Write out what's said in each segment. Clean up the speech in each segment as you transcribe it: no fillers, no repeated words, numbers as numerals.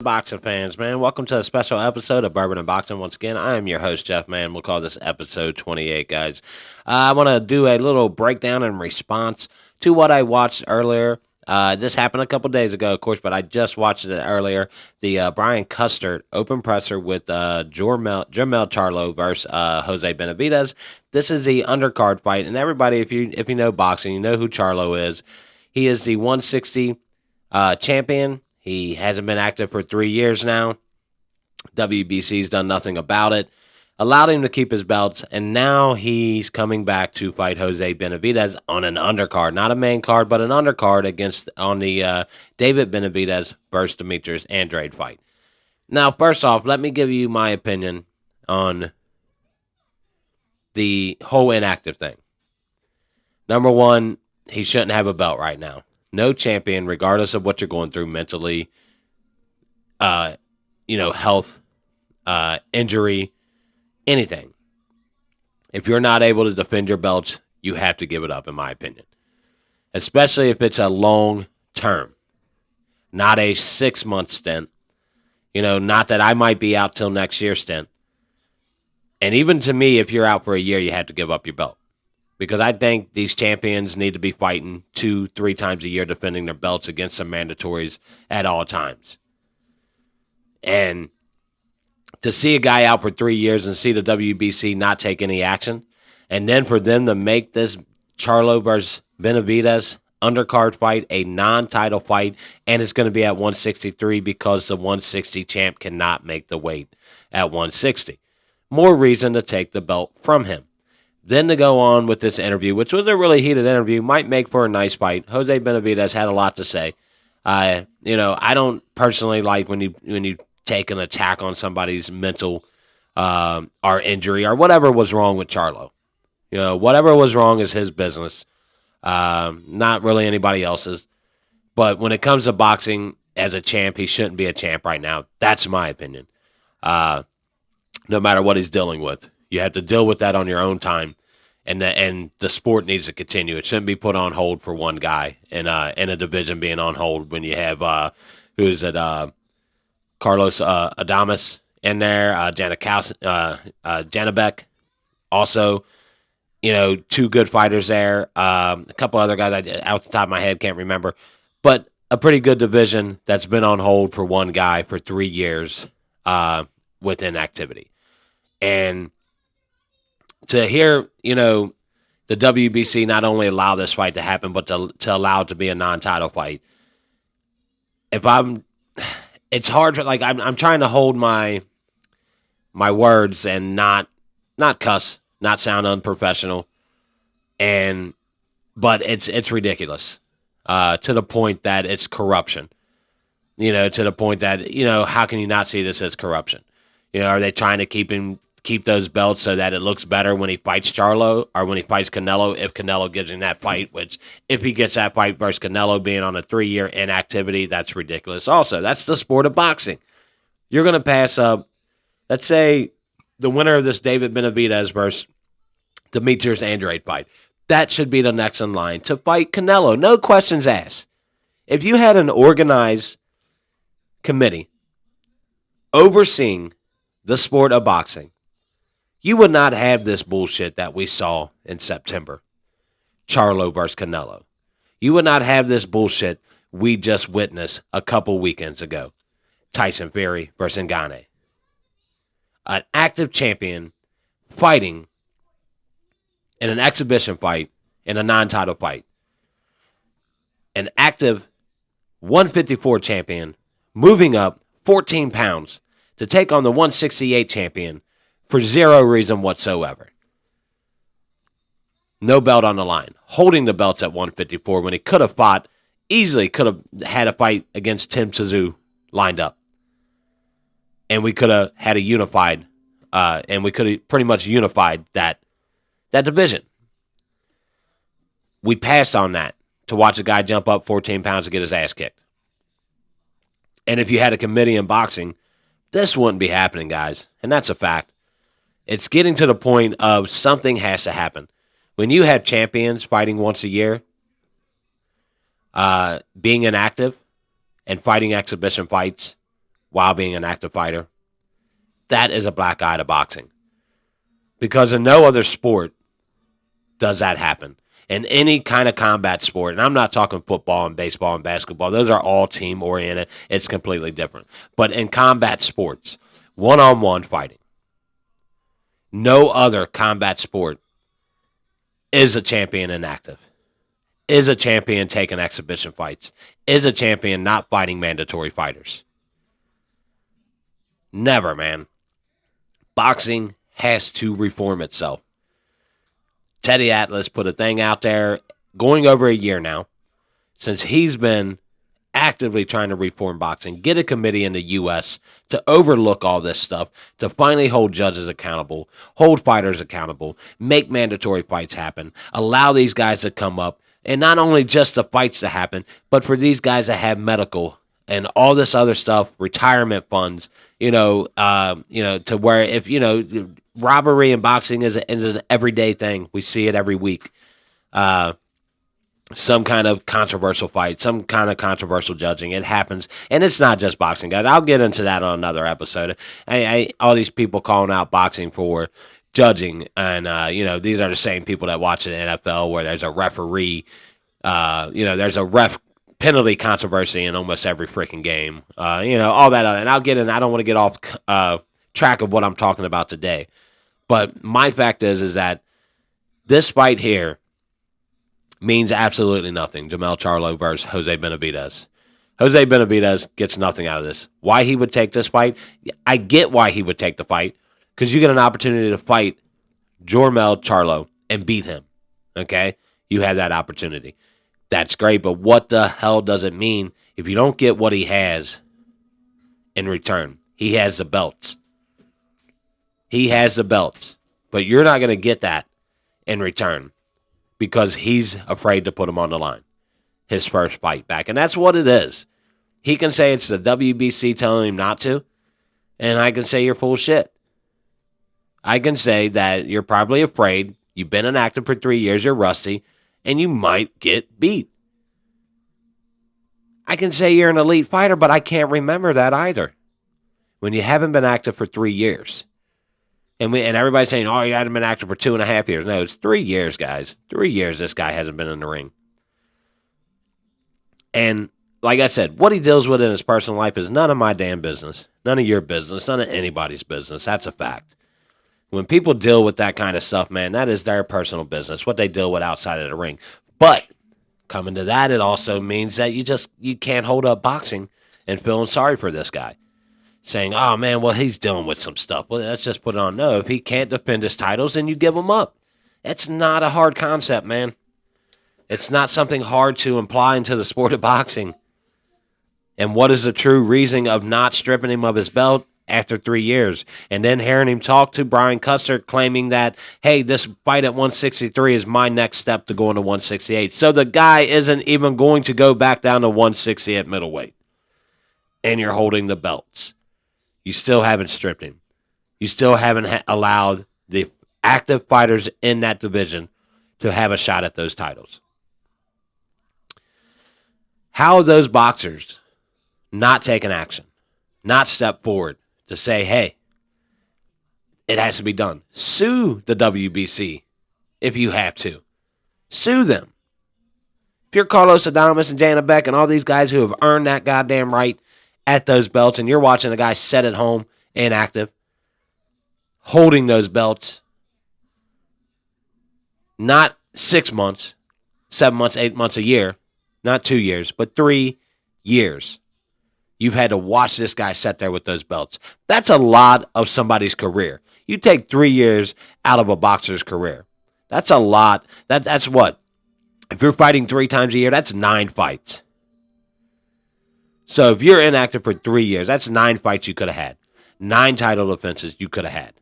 boxing fans, man? Welcome to a special episode of Bourbon and Boxing. Once again, I am your host, Jeff, man. We'll call this episode 28, guys. I want to do a little breakdown in response to what I watched earlier. This happened a couple days ago, of course, but I just watched it earlier. The Brian Custard open presser with Jermel Charlo versus Jose Benevidez. This is the undercard fight, and everybody, if you know boxing, you know who Charlo is. He is the 160 champion. He hasn't been active for 3 years now. WBC's done nothing about it. Allowed him to keep his belts, and now he's coming back to fight Jose Benevidez on an undercard. Not a main card, but an undercard on the David Benevidez versus Demetrius Andrade fight. Now, first off, let me give you my opinion on the whole inactive thing. Number one, he shouldn't have a belt right now. No champion, regardless of what you're going through mentally, health, injury, anything. If you're not able to defend your belts, you have to give it up, in my opinion. Especially if it's a long term, not a 6-month stint. Not that I might be out till next year stint. And even to me, if you're out for a year, you have to give up your belt. Because I think these champions need to be fighting 2-3 times a year, defending their belts against some mandatories at all times. And to see a guy out for 3 years and see the WBC not take any action, and then for them to make this Charlo versus Benevidez undercard fight a non-title fight, and it's going to be at 163 because the 160 champ cannot make the weight at 160. More reason to take the belt from him. Then to go on with this interview, which was a really heated interview, might make for a nice fight. Jose Benevidez had a lot to say. I don't personally like when you take an attack on somebody's mental or injury or whatever was wrong with Charlo. Whatever was wrong is his business, not really anybody else's. But when it comes to boxing, as a champ, he shouldn't be a champ right now. That's my opinion. No matter what he's dealing with. You have to deal with that on your own time, and the sport needs to continue. It shouldn't be put on hold for one guy in a division being on hold when you have Carlos Adames in there, Janabek, also, two good fighters there. A couple other guys out the top of my head can't remember, but a pretty good division that's been on hold for one guy for 3 years with inactivity, and to hear, the WBC not only allow this fight to happen, but to allow it to be a non-title fight. It's hard. I'm trying to hold my words and not cuss, not sound unprofessional, but it's ridiculous to the point that it's corruption. To the point that how can you not see this as corruption? Are they trying to keep those belts so that it looks better when he fights Charlo or when he fights Canelo, if Canelo gives him that fight, which if he gets that fight versus Canelo being on a 3-year inactivity, that's ridiculous. Also, that's the sport of boxing. You're going to pass up, let's say, the winner of this David Benavidez versus Demetrius Andrade fight. That should be the next in line to fight Canelo. No questions asked. If you had an organized committee overseeing the sport of boxing, you would not have this bullshit that we saw in September. Charlo versus Canelo. You would not have this bullshit we just witnessed a couple weekends ago. Tyson Fury versus Ngannou. An active champion fighting in an exhibition fight, in a non-title fight. An active 154 champion moving up 14 pounds to take on the 168 champion for zero reason whatsoever. No belt on the line. Holding the belts at 154 when he could have had a fight against Tim Tszyu lined up. And we could have had a unified, and we could have pretty much unified that division. We passed on that to watch a guy jump up 14 pounds to get his ass kicked. And if you had a committee in boxing, this wouldn't be happening, guys. And that's a fact. It's getting to the point of something has to happen. When you have champions fighting once a year, being inactive and fighting exhibition fights, while being an active fighter, that is a black eye to boxing. Because in no other sport does that happen. In any kind of combat sport, and I'm not talking football and baseball and basketball, those are all team-oriented. It's completely different. But in combat sports, one-on-one fighting, no other combat sport is a champion inactive, is a champion taking exhibition fights, is a champion not fighting mandatory fighters. Never, man. Boxing has to reform itself. Teddy Atlas put a thing out there going over a year now since he's been actively trying to reform boxing, get a committee in the U.S. to overlook all this stuff, to finally hold judges accountable, hold fighters accountable, make mandatory fights happen, allow these guys to come up, and not only just the fights to happen, but for these guys to have medical and all this other stuff, retirement funds, to where if, robbery in boxing is an everyday thing. We see it every week. Some kind of controversial fight, some kind of controversial judging. It happens. And it's not just boxing, guys. I'll get into that on another episode. All these people calling out boxing for judging. And, these are the same people that watch the NFL where there's a referee, there's a ref penalty controversy in almost every freaking game. All that. And I'll get in. I don't want to get off track of what I'm talking about today. But my fact is that this fight here means absolutely nothing. Jamel Charlo versus Jose Benevidez. Jose Benevidez gets nothing out of this. Why he would take this fight? I get why he would take the fight. Because you get an opportunity to fight Jamel Charlo and beat him. Okay? You have that opportunity. That's great, but what the hell does it mean if you don't get what he has in return? He has the belts. He has the belts. But you're not going to get that in return because he's afraid to put him on the line. His first fight back. And that's what it is. He can say it's the WBC telling him not to, and I can say you're full of shit. I can say that you're probably afraid, you've been inactive for 3 years, you're rusty, and you might get beat. I can say you're an elite fighter, but I can't remember that either. When you haven't been active for 3 years. And everybody's saying, oh, you haven't been active for 2.5 years. No, it's 3 years, guys. 3 years this guy hasn't been in the ring. And like I said, what he deals with in his personal life is none of my damn business. None of your business. None of anybody's business. That's a fact. When people deal with that kind of stuff, man, that is their personal business, what they deal with outside of the ring. But coming to that, it also means that you can't hold up boxing and feeling sorry for this guy. Saying, oh, man, well, he's dealing with some stuff. Well, let's just put it on. No, if he can't defend his titles, then you give him up. It's not a hard concept, man. It's not something hard to imply into the sport of boxing. And what is the true reason of not stripping him of his belt after 3 years? And then hearing him talk to Brian Custer claiming that, hey, this fight at 163 is my next step to going to 168. So the guy isn't even going to go back down to 160 at middleweight. And you're holding the belts. You still haven't stripped him. You still haven't allowed the active fighters in that division to have a shot at those titles. How have those boxers not taken action, not stepped forward to say, hey, it has to be done? Sue the WBC if you have to. Sue them. If you're Carlos Adames and Jana Beck and all these guys who have earned that goddamn right at those belts, and you're watching a guy sit at home inactive, holding those belts, not 6 months, 7 months, 8 months, a year, not 2 years, but 3 years. You've had to watch this guy sit there with those belts. That's a lot of somebody's career. You take 3 years out of a boxer's career. That's a lot. That's what? If you're fighting 3 times a year, that's 9 fights. So if you're inactive for 3 years, that's 9 fights you could have had. 9 title defenses you could have had.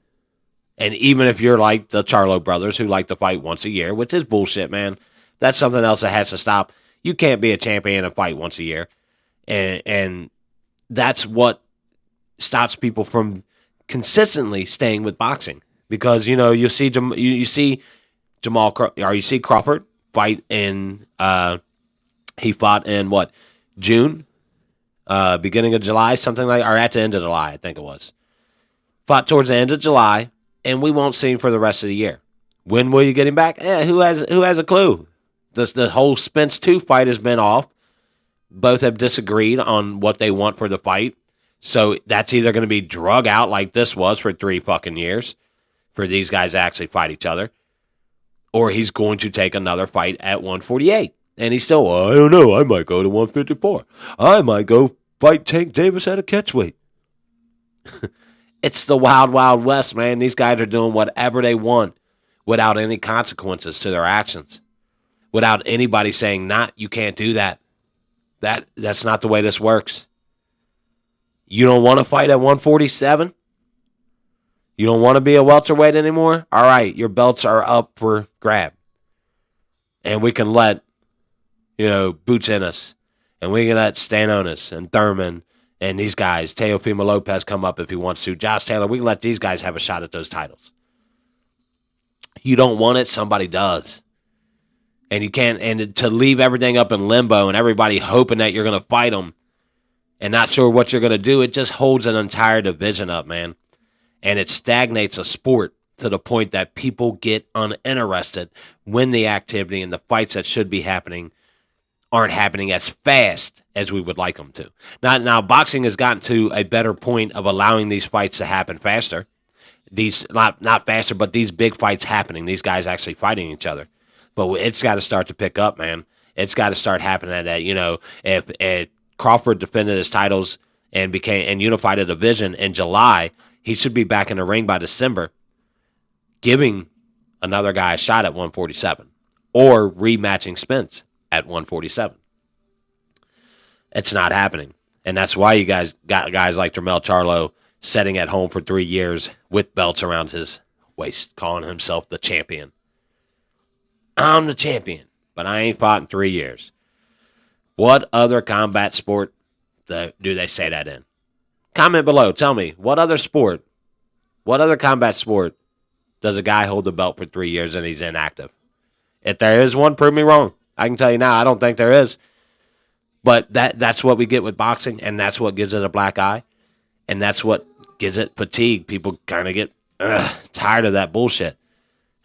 And even if you're like the Charlo brothers who like to fight once a year, which is bullshit, man. That's something else that has to stop. You can't be a champion and fight once a year. And that's what stops people from consistently staying with boxing. Because, you see Crawford fight in, he fought in June beginning of July, something like, or at the end of July, I think it was. Fought towards the end of July, and we won't see him for the rest of the year. When will you get him back? Who has a clue? The whole Spence 2 fight has been off. Both have disagreed on what they want for the fight. So that's either going to be drug out like this was for 3 fucking years for these guys to actually fight each other, or he's going to take another fight at 148. And he's still, I don't know, I might go to 154. I might go fight Tank Davis at a catchweight. It's the wild, wild west, man. These guys are doing whatever they want without any consequences to their actions, without anybody saying, you can't do that. That's not the way this works. You don't want to fight at 147? You don't want to be a welterweight anymore? All right, your belts are up for grab. And we can let, Boots Ennis, and we can let Stanonis and Thurman and these guys, Teofimo Lopez, come up if he wants to. Josh Taylor, we can let these guys have a shot at those titles. You don't want it, somebody does. And you can't, and to leave everything up in limbo and everybody hoping that you're going to fight them and not sure what you're going to do, it just holds an entire division up, man. And it stagnates a sport to the point that people get uninterested when the activity and the fights that should be happening aren't happening as fast as we would like them to. Now boxing has gotten to a better point of allowing these fights to happen faster. These, not faster, but these big fights happening, these guys actually fighting each other. But it's got to start to pick up, man. It's got to start happening that, if Crawford defended his titles and unified a division in July, he should be back in the ring by December, giving another guy a shot at 147 or rematching Spence at 147. It's not happening. And that's why you guys got guys like Jermell Charlo sitting at home for 3 years with belts around his waist, calling himself the champion. I'm the champion, but I ain't fought in 3 years. What other combat sport do they say that in? Comment below. Tell me, what other combat sport does a guy hold the belt for 3 years and he's inactive? If there is one, prove me wrong. I can tell you now, I don't think there is. But that's what we get with boxing, and that's what gives it a black eye, and that's what gives it fatigue. People kind of get tired of that bullshit.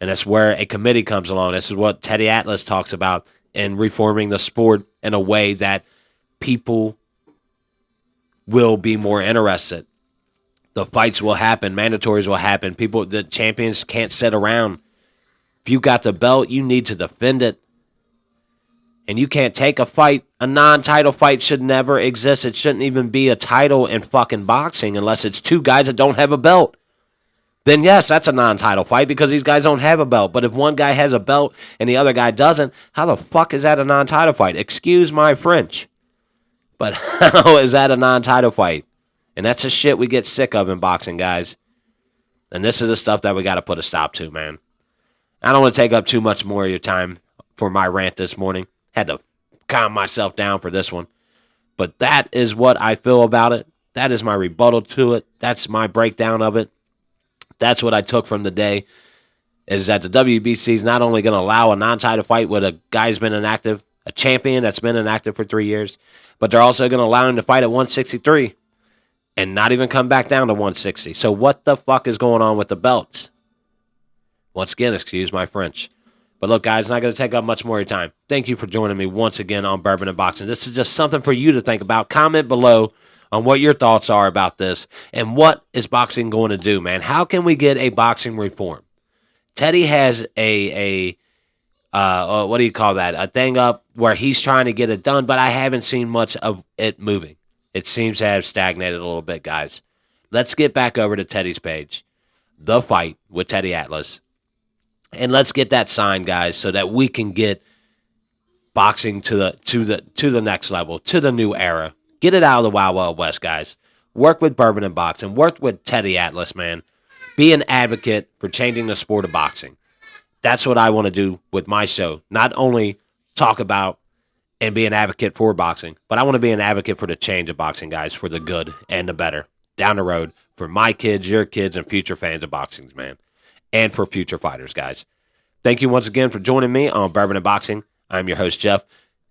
And that's where a committee comes along. This is what Teddy Atlas talks about in reforming the sport in a way that people will be more interested. The fights will happen. Mandatories will happen. The champions can't sit around. If you got the belt, you need to defend it. And you can't take a fight. A non-title fight should never exist. It shouldn't even be a title in fucking boxing unless it's 2 guys that don't have a belt. Then yes, that's a non-title fight because these guys don't have a belt. But if one guy has a belt and the other guy doesn't, how the fuck is that a non-title fight? Excuse my French. But how is that a non-title fight? And that's the shit we get sick of in boxing, guys. And this is the stuff that we got to put a stop to, man. I don't want to take up too much more of your time for my rant this morning. Had to calm myself down for this one. But that is what I feel about it. That is my rebuttal to it. That's my breakdown of it. That's what I took from the day, is that the WBC is not only going to allow a non-title fight with a guy who's been inactive, a champion that's been inactive for 3 years, but they're also going to allow him to fight at 163 and not even come back down to 160. So what the fuck is going on with the belts? Once again, excuse my French. But look, guys, not going to take up much more of your time. Thank you for joining me once again on Bourbon and Boxing. This is just something for you to think about. Comment below on what your thoughts are about this and what is boxing going to do, man. How can we get a boxing reform? Teddy has what do you call that? A thing up where he's trying to get it done, but I haven't seen much of it moving. It seems to have stagnated a little bit, guys. Let's get back over to Teddy's page, The Fight with Teddy Atlas, and let's get that signed, guys, so that we can get boxing to the next level, to the new era. Get it out of the Wild Wild West, guys. Work with Bourbon and Boxing. Work with Teddy Atlas, man. Be an advocate for changing the sport of boxing. That's what I want to do with my show. Not only talk about and be an advocate for boxing, but I want to be an advocate for the change of boxing, guys, for the good and the better down the road for my kids, your kids, and future fans of boxing, man, and for future fighters, guys. Thank you once again for joining me on Bourbon and Boxing. I'm your host, Jeff.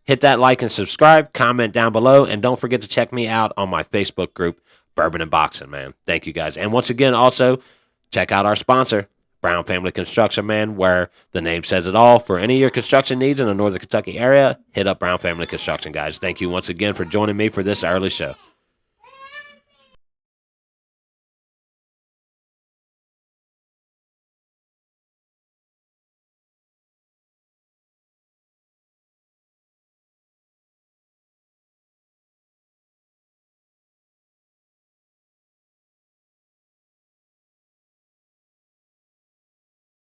Hit that like and subscribe, comment down below, and don't forget to check me out on my Facebook group, Bourbon and Boxing, man. Thank you, guys. And once again, also, check out our sponsor, Brown Family Construction, man, where the name says it all. For any of your construction needs in the Northern Kentucky area, hit up Brown Family Construction, guys. Thank you once again for joining me for this early show.